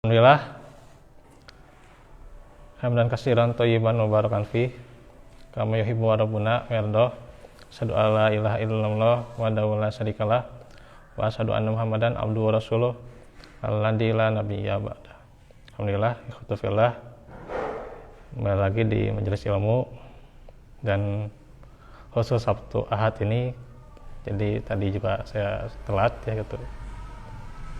Alhamdulillah, hamdan katsiran thayyiban mubarakan fi kama yuhibbu rabbuna wa yarda. Asyhadu an la ilaha illallah wahdahu la syarikalah wa asyhadu anna Muhammadan abduhu wa rasuluh alladzi la nabiyya ba'da. Alhamdulillah, ikhwatu fillah, kembali lagi di majelis ilmu dan khusus Sabtu Ahad ini. Jadi tadi juga saya telat ya gitu.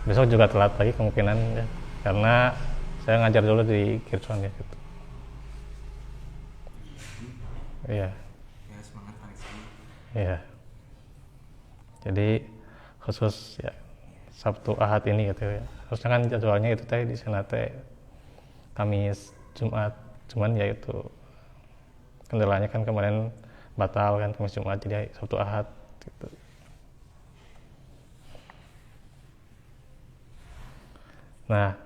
Besok juga telat lagi kemungkinan ya, karena saya ngajar dulu di Kirson ya gitu. Iya. Ya, semangat Pak Rizky. Iya. Jadi khusus ya Sabtu Ahad ini gitu ya. Harusnya kan jadwalnya itu teh di sana teh Kamis Jumat, cuman ya itu kendalanya kan kemarin batal kan Kamis Jumat, jadi Sabtu Ahad gitu. Nah,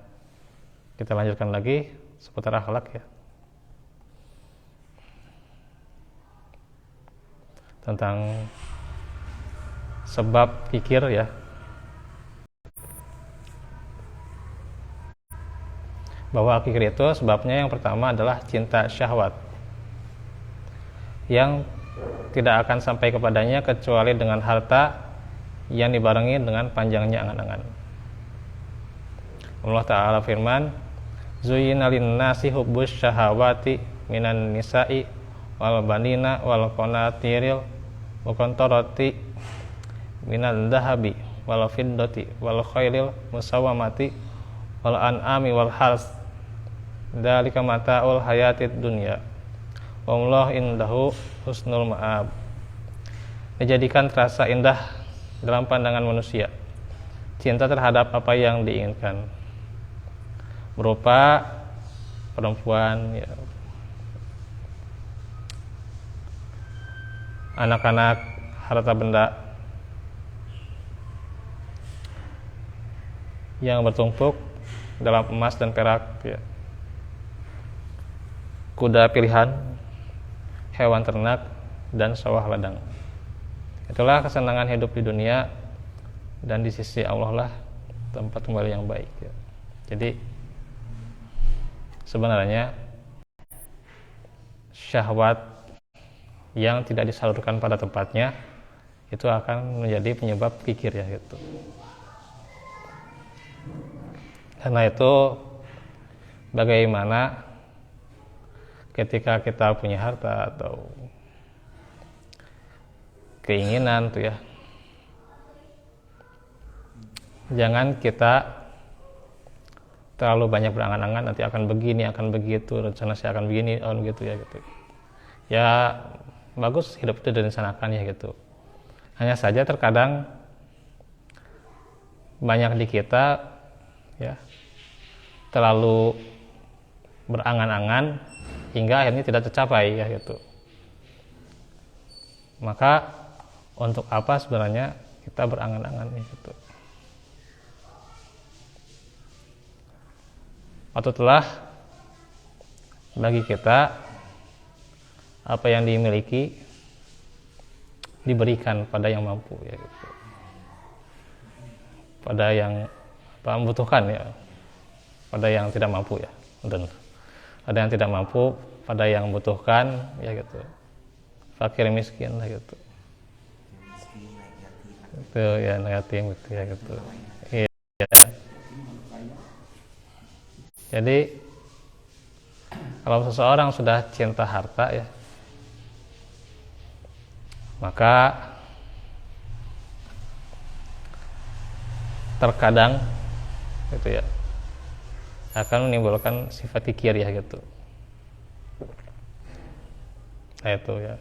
kita lanjutkan lagi seputar akhlak ya. Tentang sebab kikir ya. Bahwa kikir itu sebabnya yang pertama adalah cinta syahwat yang tidak akan sampai kepadanya kecuali dengan harta yang dibarengi dengan panjangnya angan-angan. Allah Ta'ala firman, Zuyyina lin-nasi hubbus syahawati minan nisa'i wal banina wal qanatiril muqantarati minal dhahabi wal fiddati wal khailil musawwamati wal an'ami wal hars dzalika mata'ul hayatid dunya wallahu indahu husnul ma'ab. Dijadikan terasa indah dalam pandangan manusia cinta terhadap apa yang diinginkan, berupa perempuan ya, anak-anak, harta benda yang bertumpuk dalam emas dan perak ya, kuda pilihan, hewan ternak, dan sawah ladang. Itulah kesenangan hidup di dunia, dan di sisi Allah lah tempat kembali yang baik ya. Jadi sebenarnya syahwat yang tidak disalurkan pada tempatnya itu akan menjadi penyebab kikir ya gitu. Karena itu bagaimana ketika kita punya harta atau keinginan tuh ya, jangan kita terlalu banyak berangan-angan nanti akan begini, akan begitu, rencana saya akan begini, akan begitu ya gitu. Ya bagus hidup itu direncanakan ya gitu. Hanya saja terkadang banyak di kita ya terlalu berangan-angan hingga akhirnya tidak tercapai ya gitu. Maka untuk apa sebenarnya kita berangan-angan ya gitu. Patutlah bagi kita apa yang dimiliki diberikan pada yang mampu ya gitu. Pada yang membutuhkan ya, pada yang tidak mampu ya. Dan ada yang tidak mampu, pada yang membutuhkan ya gitu. Fakir miskin lah gitu. Itu ya yatim gitu ya gitu. Iya. Jadi kalau seseorang sudah cinta harta ya, maka terkadang gitu ya akan menimbulkan sifat kikir ya gitu. Nah itu ya.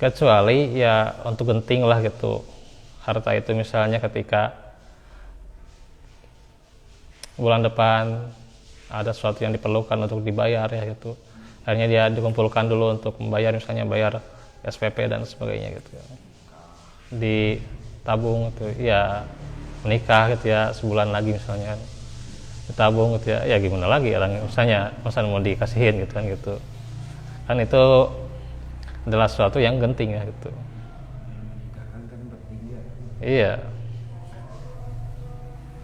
Kecuali ya untuk genting lah gitu. Harta itu misalnya ketika bulan depan ada sesuatu yang diperlukan untuk dibayar ya gitu. Akhirnya dia dikumpulkan dulu untuk membayar, misalnya bayar SPP dan sebagainya gitu ya. Ditabung gitu ya, menikah gitu ya sebulan lagi misalnya ditabung gitu ya, ya gimana lagi orang misalnya mau dikasihin gitu kan gitu. Kan itu adalah sesuatu yang genting ya gitu. Iya.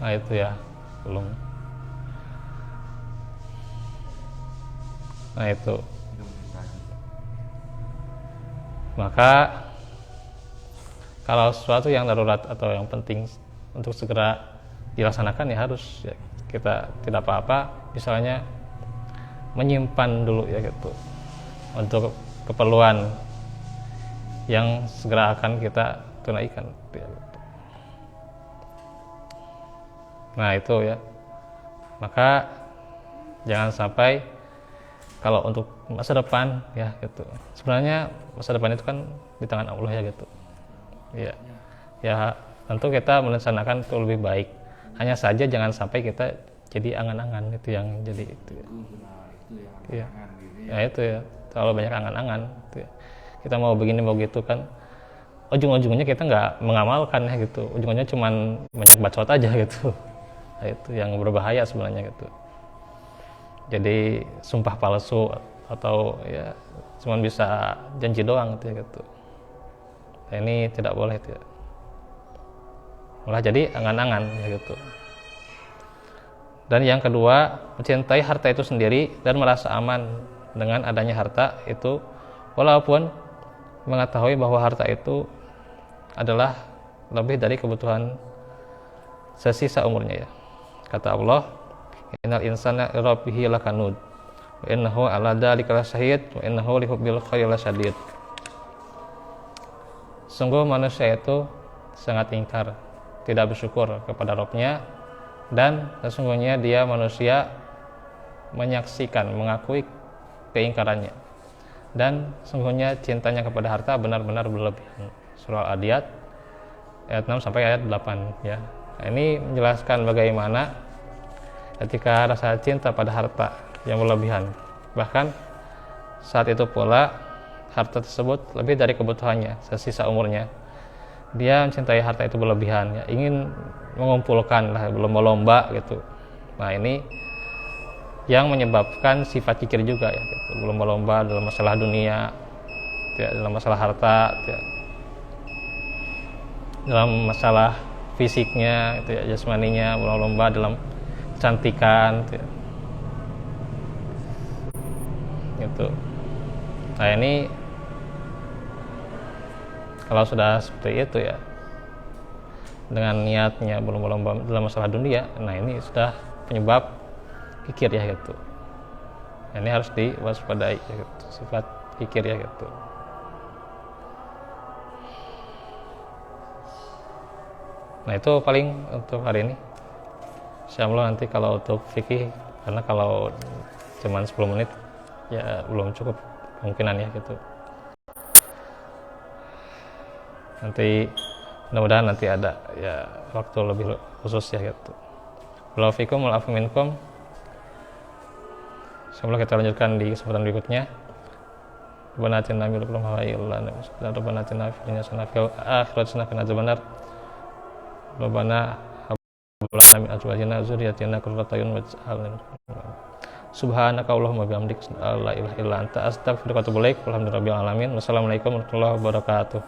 Nah itu ya. belum. Nah itu, 3 menit lagi. maka kalau sesuatu yang darurat atau yang penting untuk segera dilaksanakan ya harus ya, kita tidak apa-apa misalnya menyimpan dulu ya gitu untuk keperluan yang segera akan kita tunaikan ya, gitu. Nah itu ya, maka jangan sampai kalau untuk masa depan ya gitu, sebenarnya masa depan itu kan di tangan Allah ya gitu ya. Ya tentu kita melaksanakan itu lebih baik, hanya saja jangan sampai kita jadi angan-angan, itu yang jadi itu ya. Iya. Ya itu ya, terlalu banyak angan-angan gitu ya. Kita mau begini mau gitu kan, ujung-ujungnya kita nggak mengamalkan ya gitu, ujung-ujungnya cuman banyak bacot aja gitu. Nah, itu yang berbahaya sebenarnya gitu. Jadi sumpah palsu atau ya cuman bisa janji doang gitu ya gitu. Nah, ini tidak boleh gitu ya. Malah jadi angan-angan ya gitu. Dan yang kedua, mencintai harta itu sendiri dan merasa aman dengan adanya harta itu, walaupun mengetahui bahwa harta itu adalah lebih dari kebutuhan sesisa umurnya ya. Kata Allah, innal insana lirabbihi lakanud wa innahu ala dzalika lasyahid wa innahu lihubbil khairi lasyadid. Sungguh manusia itu sangat ingkar, tidak bersyukur kepada Rabb-nya, dan sesungguhnya dia manusia menyaksikan, mengakui keingkarannya, dan sesungguhnya cintanya kepada harta benar-benar berlebihan. Surah Al-Adiyat ayat 6 sampai ayat 8 ya. Nah, ini menjelaskan bagaimana ketika rasa cinta pada harta yang berlebihan, bahkan saat itu pula harta tersebut lebih dari kebutuhannya sesisa umurnya, dia mencintai harta itu berlebihan ya, ingin mengumpulkan lah, berlomba-lomba gitu. Nah ini yang menyebabkan sifat kikir juga ya gitu. Berlomba-lomba dalam masalah dunia ya, dalam masalah harta ya, dalam masalah fisiknya itu ya, jasmaninya, berlomba-lomba dalam kecantikan gitu, ya. Gitu. Nah ini kalau sudah seperti itu ya, dengan niatnya berlomba-lomba dalam masalah dunia, nah ini sudah penyebab kikir ya gitu. Ini harus diwaspadai ya gitu, sifat kikir ya gitu. Nah itu paling untuk hari ini. Insyaallah nanti kalau untuk fikih, karena kalau cuman 10 menit ya belum cukup kemungkinan ya gitu. Nanti mudah-mudahan nanti ada ya waktu lebih khusus ya gitu. Wallahu fikum wal afu minkum. Semoga kita lanjutkan di kesempatan berikutnya. Rabbana atina min ladunka rahmatan wa Rabbana atina fid dunya hasanah wa fil akhirati hasanah wa qina adzabannar. Rabbana hab lana min azwajina wa dzurriyyatina qurrata a'yun waj'alna Subhanaka Allahumma bihamdika la ilaha illa anta astaghfiruka wa atubu ilaik. Walhamdulillahirabbil alamin. Wassalamualaikum warahmatullahi wabarakatuh.